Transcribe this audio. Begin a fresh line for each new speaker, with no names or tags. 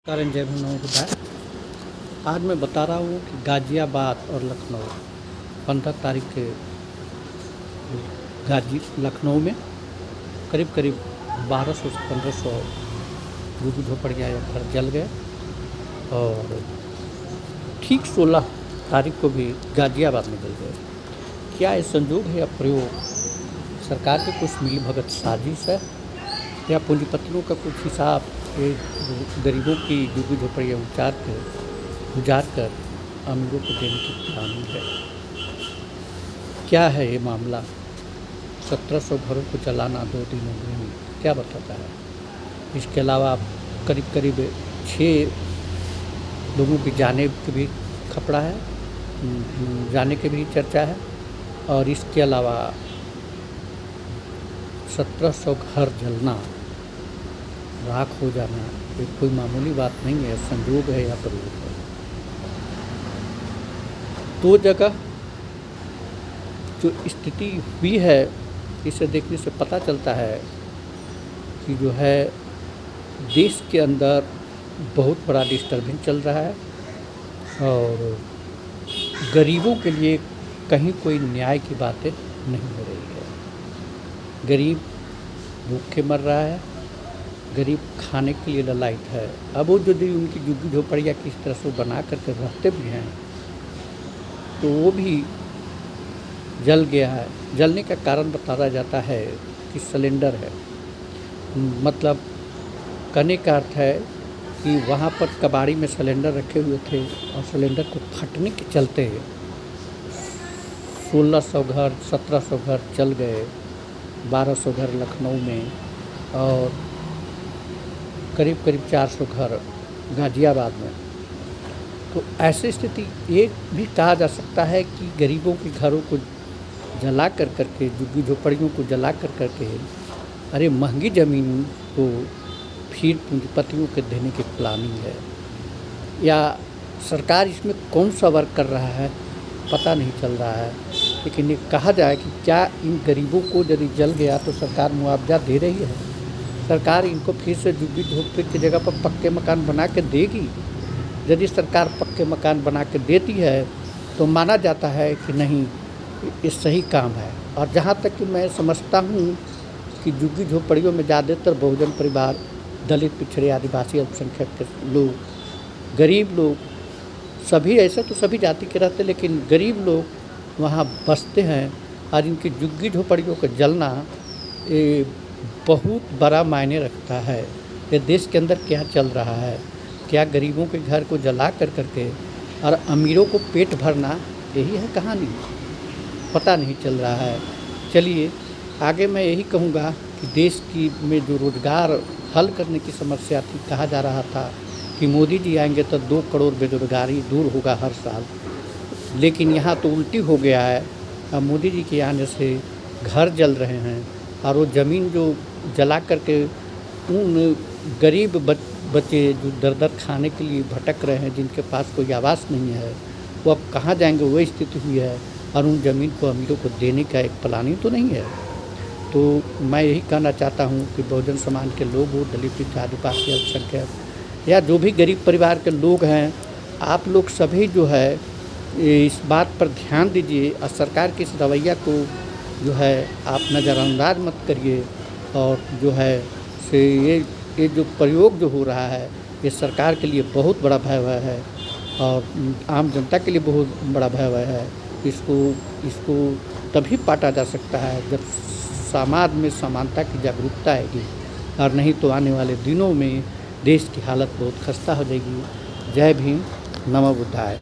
कारण जय भीम नमो बुद्धाय। आज मैं बता रहा हूँ कि गाज़ियाबाद और लखनऊ 15 तारीख के लखनऊ में करीब 1200 से 1500 झुग्गी झोपड़ियाँ या घर जल गए और ठीक 16 तारीख को भी गाज़ियाबाद में जल गए। क्या ये संयोग है या प्रयोग सरकार की कुछ मिलीभगत साजिश है या पूंजीपतियों का कुछ हिसाब गरीबों की झुग्गी झोपड़ियाँ उजाड़ कर अमीरों को देने की प्लानिंग है? क्या है ये मामला? 1700 घरों को जलाना 2 दिनों में क्या बताता है? इसके अलावा करीब 6 लोगों की जाने की भी खपड़ा है, जाने की भी चर्चा है और इसके अलावा 1700 घर जलना, राख हो जाना ये कोई मामूली बात नहीं है, संयोग है या प्रयोग है। 2 जगह जो स्थिति हुई है इसे देखने से पता चलता है कि जो है देश के अंदर बहुत बड़ा डिस्टर्बेंस चल रहा है और गरीबों के लिए कहीं कोई न्याय की बातें नहीं हो रही है। गरीब भूखे मर रहा है, गरीब खाने के लिए ललायत है। अब वो यदि उनकी झुग्गी झोपड़ियाँ किस तरह से बना करके रहते भी हैं तो वो भी जल गया है। जलने का कारण बताया जाता है कि सिलेंडर है। मतलब कहने का अर्थ है कि वहाँ पर कबाड़ी में सिलेंडर रखे हुए थे और सिलेंडर को फटने के चलते 1600 घर 1700 घर जल गए, 1200 घर लखनऊ में और करीब 400 घर गाज़ियाबाद में। तो ऐसी स्थिति ये भी कहा जा सकता है कि गरीबों के घरों को जला कर करके, झुग्गी झोपड़ियों को जला कर करके अरे महंगी ज़मीन को फिर पूंजीपतियों के देने की प्लानिंग है या सरकार इसमें कौन सा वर्क कर रहा है पता नहीं चल रहा है। लेकिन ये कहा जाए कि क्या इन गरीबों को यदि जल गया तो सरकार मुआवजा दे रही है? सरकार इनको फिर से झुग्गी झोपड़ी की जगह पर पक्के मकान बना के देगी? यदि सरकार पक्के मकान बना के देती है तो माना जाता है कि नहीं ये सही काम है। और जहाँ तक कि मैं समझता हूँ कि झुग्गी झोपड़ियों में ज़्यादातर बहुजन परिवार, दलित, पिछड़े, आदिवासी, अल्पसंख्यक के लोग, गरीब लोग, सभी ऐसे तो सभी जाति के रहते लेकिन गरीब लोग वहाँ बसते हैं और इनकी झुग्गी झोपड़ियों का जलना बहुत बड़ा मायने रखता है। ये देश के अंदर क्या चल रहा है? क्या गरीबों के घर को जला कर करके और अमीरों को पेट भरना यही है कहानी? पता नहीं चल रहा है। चलिए आगे मैं यही कहूँगा कि देश की में जो रोज़गार हल करने की समस्या थी, कहा जा रहा था कि मोदी जी आएंगे तो 2 करोड़ बेरोजगारी दूर होगा हर साल, लेकिन यहाँ तो उल्टी हो गया है। अब मोदी जी के आने से घर जल रहे हैं और वो ज़मीन जो जला करके उन गरीब बच्चे जो दर खाने के लिए भटक रहे हैं, जिनके पास कोई आवास नहीं है, वो अब कहाँ जाएंगे? वो स्थिति हुई है और उन ज़मीन को अमीरों को देने का एक प्लानिंग तो नहीं है। तो मैं यही कहना चाहता हूँ कि बहुजन समाज के लोग हो, दलित, आदिवासी, अल्पसंख्यक या जो भी गरीब परिवार के लोग हैं, आप लोग सभी जो है इस बात पर ध्यान दीजिए और सरकार के इस रवैया को जो है आप नज़रअंदाज मत करिए। और जो है से ये जो प्रयोग जो हो रहा है ये सरकार के लिए बहुत बड़ा भयावह है और आम जनता के लिए बहुत बड़ा भयावह है। इसको तभी पाटा जा सकता है जब समाज में समानता की जागरूकता आएगी और नहीं तो आने वाले दिनों में देश की हालत बहुत खस्ता हो जाएगी। जय भीम, नमो बुद्धाय।